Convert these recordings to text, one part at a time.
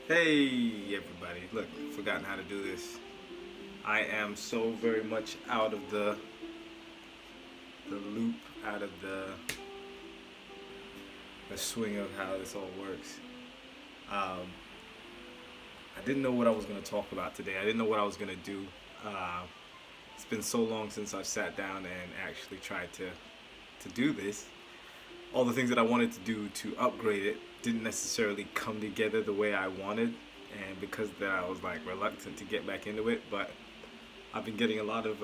Hey everybody, look, forgotten how to do this. I am so very much out of the loop, out of the swing of how this all works. Um, I didn't know what I was going to talk about today. I didn't know what I was going to do. Uh, it's been so long since I've sat down and actually tried to do this. All the things that I wanted to do to upgrade it didn't necessarily come together the way I wanted, and because of that I was like reluctant to get back into it. But I've been getting a lot of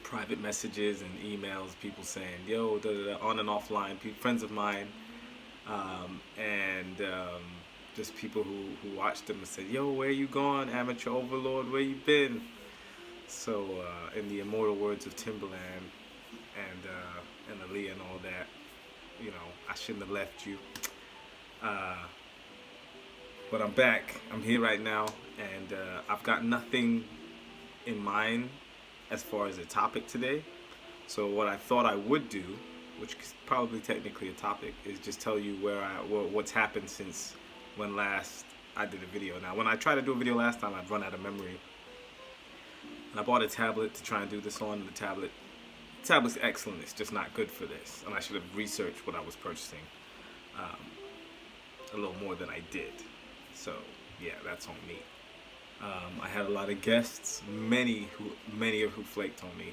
private messages and emails, people saying, "Yo, da, da, da," on and offline, friends of mine, and just people who watched them and said, "Yo, where you gone, amateur overlord? Where you been?" So, in the immortal words of Timberland and Aaliyah and all that, I shouldn't have left you. Uh, but I'm back. I'm here right now, and I've got nothing in mind as far as a topic today. So what I thought I would do, which is probably technically a topic, is just tell you what's happened since when last I did a video. Now, when I tried to do a video last time, I'd run out of memory, and I bought a tablet to try and do this on. The tablet's excellent. It's just not good for this, and I should have researched what I was purchasing a little more than I did. So yeah, that's on me. I had a lot of guests, many of who flaked on me,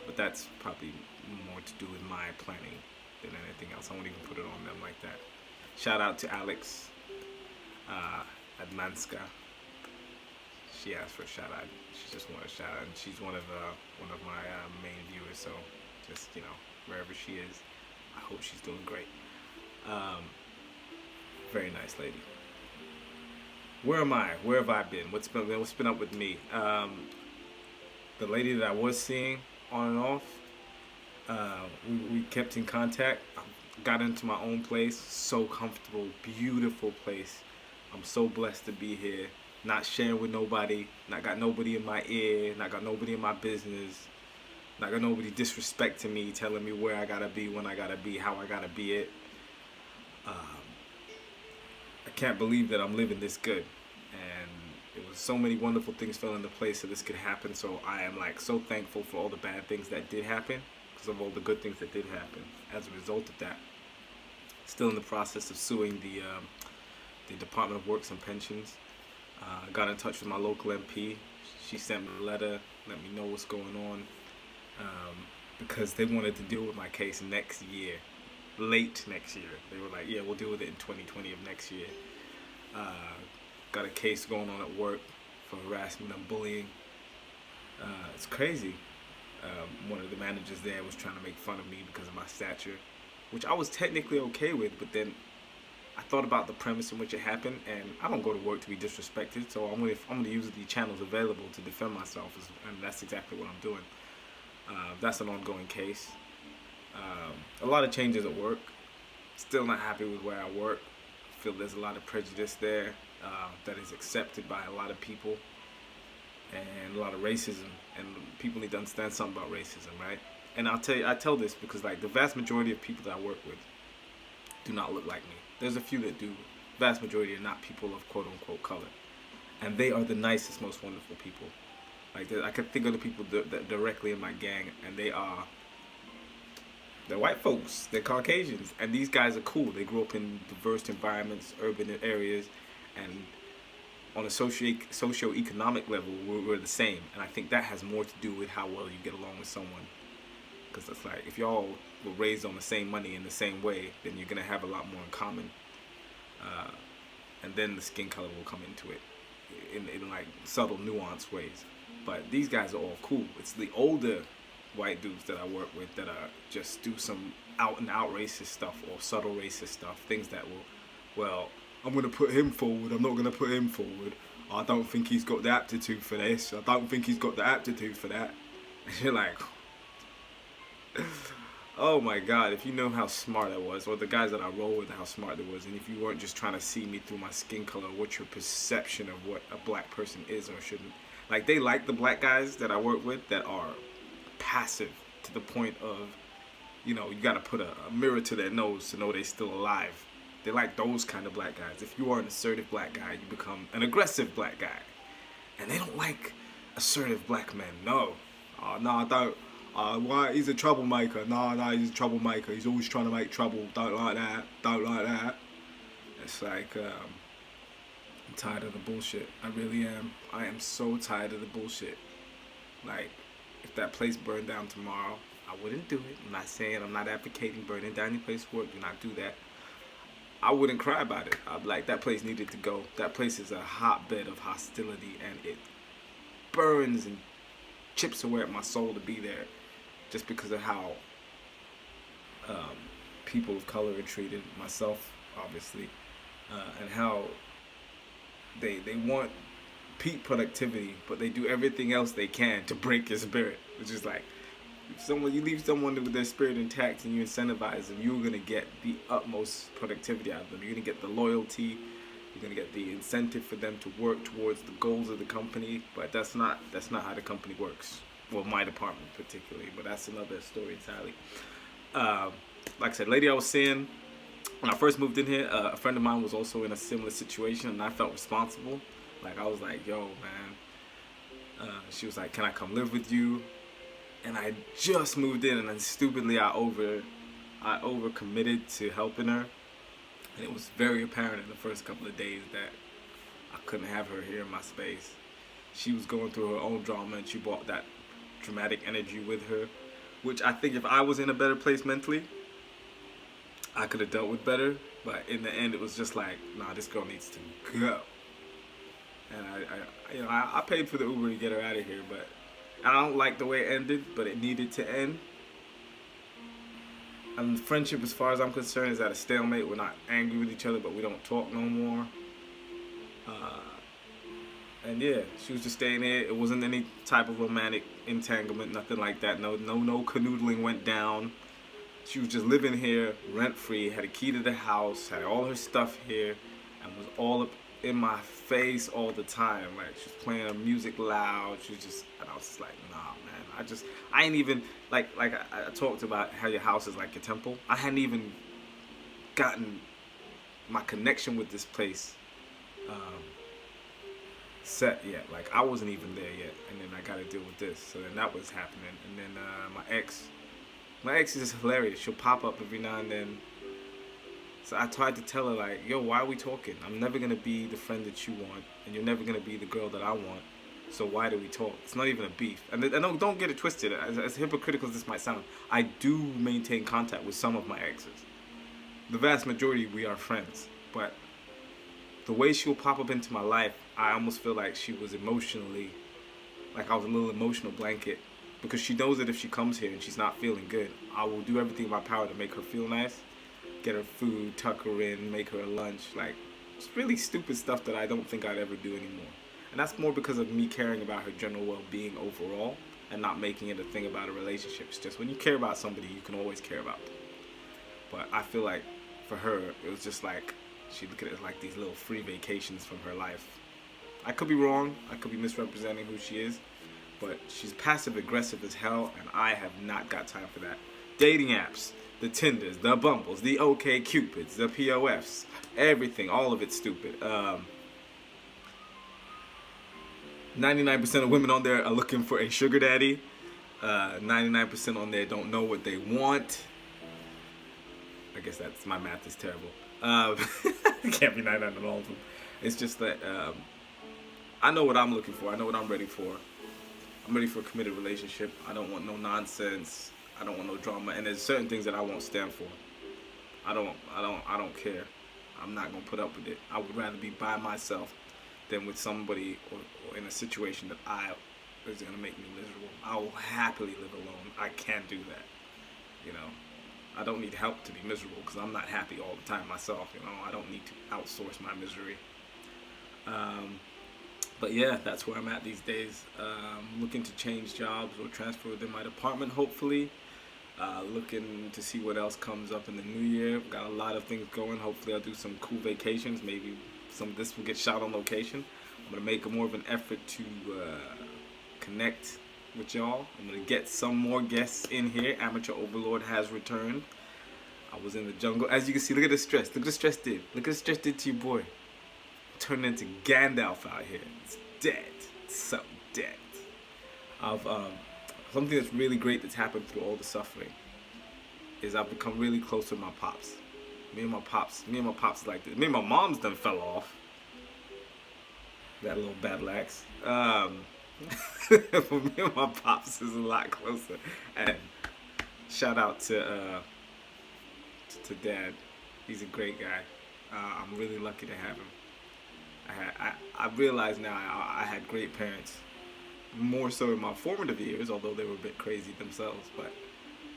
but that's probably more to do with my planning than anything else. I won't even put it on them like that. Shout out to Alex Admanska. She asked for a shout out. She just wanted a shout out, and she's one of my main viewers. So just wherever she is, I hope she's doing great. Very nice lady. Where am I? Where have I been? What's been up with me? The lady that I was seeing on and off, we kept in contact. I got into my own place. So comfortable, beautiful place. I'm so blessed to be here. Not sharing with nobody. Not got nobody in my ear. Not got nobody in my business. Not got nobody disrespecting me, telling me where I gotta be, when I gotta be, how I gotta be it. I can't believe that I'm living this good, and it was so many wonderful things fell into place so this could happen. So I am like so thankful for all the bad things that did happen because of all the good things that did happen as a result of that. Still in the process of suing the Department of Works and Pensions. Got in touch with my local MP. She sent me a letter, let me know what's going on, because they wanted to deal with my case next year. Late next year. They were like, yeah, we'll deal with it in 2020 of next year. Got a case going on at work for harassment and bullying. It's crazy. One of the managers there was trying to make fun of me because of my stature, which I was technically okay with, but then I thought about the premise in which it happened, and I don't go to work to be disrespected, so I'm gonna use the channels available to defend myself, and that's exactly what I'm doing. That's an ongoing case. A lot of changes at work. Still not happy with where I work. Feel there's a lot of prejudice there that is accepted by a lot of people, and a lot of racism. And people need to understand something about racism, right? And I tell this because like the vast majority of people that I work with do not look like me. There's a few that do. Vast majority are not people of quote unquote color, and they are the nicest, most wonderful people. Like I can think of the people that directly in my gang, and they're white folks, they're Caucasians, and these guys are cool. They grew up in diverse environments, urban areas, and on a socio-economic level, we're the same. And I think that has more to do with how well you get along with someone. Because it's like, if y'all were raised on the same money in the same way, then you're going to have a lot more in common. And then the skin color will come into it in like subtle, nuanced ways. But these guys are all cool. It's the older white dudes that I work with that are just do some out and out racist stuff or subtle racist stuff, things that will, well, I'm gonna put him forward, I'm not gonna put him forward, I don't think he's got the aptitude for this, I don't think he's got the aptitude for that. And you're like, oh my god, if you know how smart I was, or the guys that I roll with, how smart they was, and if you weren't just trying to see me through my skin color, what your perception of what a black person is or shouldn't, like they like the black guys that I work with that are passive to the point of, you gotta put a mirror to their nose to know they're still alive. They like those kind of black guys. If you are an assertive black guy, you become an aggressive black guy. And they don't like assertive black men. No. No, don't. Why? He's a troublemaker. No, he's a troublemaker. He's always trying to make trouble. Don't like that. Don't like that. It's like, I'm tired of the bullshit. I really am. I am so tired of the bullshit. Like, if that place burned down tomorrow, I wouldn't do it. I'm not advocating burning down your place of work. Do not do that. I wouldn't cry about it. I'd be like, that place needed to go. That place is a hotbed of hostility, and it burns and chips away at my soul to be there, just because of how people of color are treated, myself obviously, and how they want peak productivity, but they do everything else they can to break your spirit. Which is like, if you leave someone with their spirit intact and you incentivize them, you're gonna get the utmost productivity out of them. You're gonna get the loyalty. You're gonna get the incentive for them to work towards the goals of the company. But that's not how the company works. Well, my department particularly, but that's another story entirely. Like I said, lady I was seeing when I first moved in here, a friend of mine was also in a similar situation, and I felt responsible. Like, I was like, yo, man. She was like, can I come live with you? And I just moved in, and then stupidly I overcommitted to helping her. And it was very apparent in the first couple of days that I couldn't have her here in my space. She was going through her own drama, and she brought that dramatic energy with her, which I think if I was in a better place mentally, I could have dealt with better. But in the end, it was just like, nah, this girl needs to go. And I paid for the Uber to get her out of here, but I don't like the way it ended, but it needed to end. And the friendship, as far as I'm concerned, is at a stalemate. We're not angry with each other, but we don't talk no more. And yeah, she was just staying there. It wasn't any type of romantic entanglement, nothing like that. No canoodling went down. She was just living here, rent-free, had a key to the house, had all her stuff here, and was all up in my face all the time. Like, she was playing her music loud. She was just, and I was just like, nah, man. I ain't even, like I talked about how your house is like your temple. I hadn't even gotten my connection with this place set yet. Like, I wasn't even there yet, and then I got to deal with this. So then that was happening, and then my ex is just hilarious. She'll pop up every now and then. So I tried to tell her, like, yo, why are we talking? I'm never gonna be the friend that you want, and you're never gonna be the girl that I want. So why do we talk? It's not even a beef. And don't get it twisted. As hypocritical as this might sound, I do maintain contact with some of my exes. The vast majority, we are friends, but the way she will pop up into my life, I almost feel like she was emotionally, like I was a little emotional blanket, because she knows that if she comes here and she's not feeling good, I will do everything in my power to make her feel nice, get her food, tuck her in, make her a lunch. Like, it's really stupid stuff that I don't think I'd ever do anymore. And that's more because of me caring about her general well-being overall and not making it a thing about a relationship. It's just when you care about somebody, you can always care about them. But I feel like for her, it was just like, she looked at it as like these little free vacations from her life. I could be wrong. I could be misrepresenting who she is. But she's passive-aggressive as hell, and I have not got time for that. Dating apps, the Tinders, the Bumbles, the OK Cupids, the POFs, everything, all of it's stupid. 99% of women on there are looking for a sugar daddy. 99% on there don't know what they want. I guess that's, my math is terrible. It can't be 99 on all of them. It's just that I know what I'm looking for. I know what I'm ready for. I'm ready for a committed relationship. I don't want no nonsense. I don't want no drama. And there's certain things that I won't stand for. I don't care. I'm not gonna put up with it. I would rather be by myself than with somebody or in a situation that is gonna make me miserable. I will happily live alone. I can't do that. You know, I don't need help to be miserable because I'm not happy all the time myself. You know, I don't need to outsource my misery. But yeah, that's where I'm at these days. Looking to change jobs or transfer within my department, hopefully. Looking to see what else comes up in the new year. Got a lot of things going. Hopefully I'll do some cool vacations. Maybe some of this will get shot on location. I'm going to make more of an effort to connect with y'all. I'm going to get some more guests in here. Amateur Overlord has returned. I was in the jungle. As you can see, look at the stress. Look at the stress did. Look at the stress did to your boy. Turned into Gandalf out here. It's dead. It's so dead. I've something that's really great that's happened through all the suffering is I've become really close with my pops. Me and my pops like this. Me and my mom's done fell off. That little bad lax. But me and my pops is a lot closer. And shout out to Dad. He's a great guy. I'm really lucky to have him. I realize now I had great parents. More so in my formative years, although they were a bit crazy themselves. But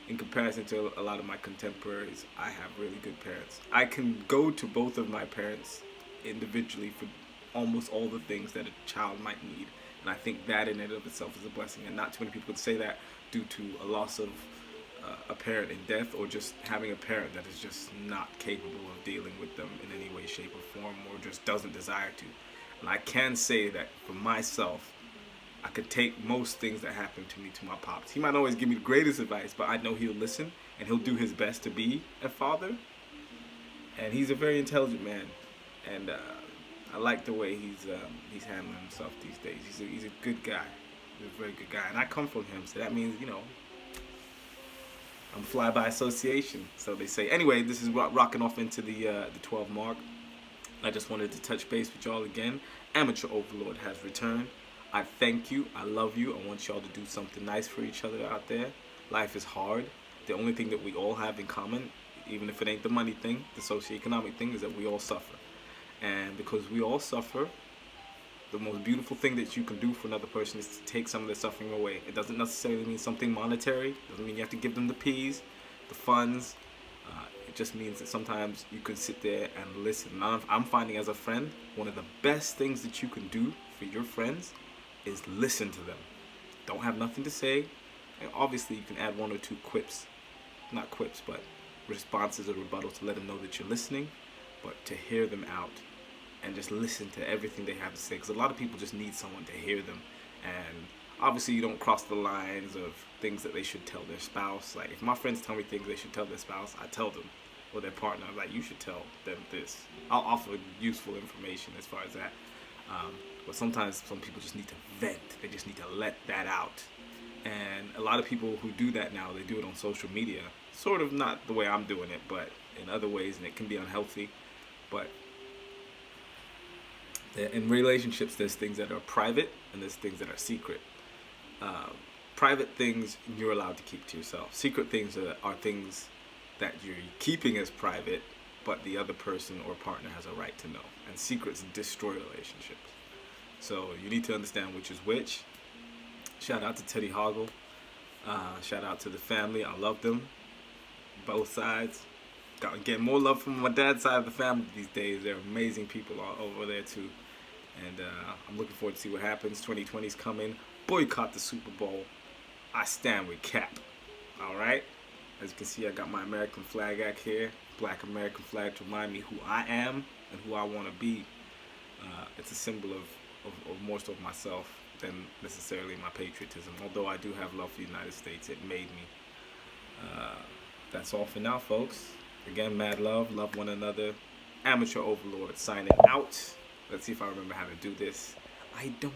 in comparison to a lot of my contemporaries, I have really good parents. I can go to both of my parents individually for almost all the things that a child might need. And I think that in and of itself is a blessing. And not too many people would say that due to a loss of a parent in death, or just having a parent that is just not capable of dealing with them in any way, shape, or form, or just doesn't desire to. And I can say that for myself, I could take most things that happen to me to my pops. He might always give me the greatest advice, but I know he'll listen and he'll do his best to be a father. And he's a very intelligent man, and I like the way he's handling himself these days. He's a good guy. He's a very good guy, and I come from him, so that means, you know, I'm fly by association, so they say. Anyway, this is rocking off into the 12 mark. I just wanted to touch base with y'all again. Amateur Overlord has returned. I thank you. I love you. I want y'all to do something nice for each other out there. Life is hard. The only thing that we all have in common, even if it ain't the money thing, the socioeconomic thing, is that we all suffer. And because we all suffer, the most beautiful thing that you can do for another person is to take some of their suffering away. It doesn't necessarily mean something monetary. It doesn't mean you have to give them the peas, the funds. It just means that sometimes you can sit there and listen. And I'm finding as a friend, one of the best things that you can do for your friends is listen to them. Don't have nothing to say. And obviously you can add one or two quips. Not quips, but responses or rebuttals to let them know that you're listening. But to hear them out and just listen to everything they have to say. Because a lot of people just need someone to hear them. And obviously you don't cross the lines of things that they should tell their spouse. Like, if my friends tell me things they should tell their spouse, I tell them. Or their partner, I'm like, you should tell them this. I'll offer useful information as far as that. But sometimes some people just need to vent. They just need to let that out. And a lot of people who do that now, they do it on social media. Sort of not the way I'm doing it, but in other ways, and it can be unhealthy. But in relationships, there's things that are private and there's things that are secret. Private things you're allowed to keep to yourself. Secret things are things that you're keeping as private, but the other person or partner has a right to know. And secrets destroy relationships. So you need to understand which is which. Shout out to Teddy Hoggle. Shout out to the family. I love them. Both sides. Getting more love from my dad's side of the family these days. They're amazing people all over there too. And I'm looking forward to see what happens. 2020's coming. Boycott the Super Bowl. I stand with Cap. Alright? As you can see, I got my American flag out here. Black American flag to remind me who I am and who I want to be. It's a symbol of more so of myself than necessarily my patriotism. Although I do have love for the United States. It made me. That's all for now, folks. Again, mad love. Love one another. Amateur Overlord signing out. Let's see if I remember how to do this. I don't.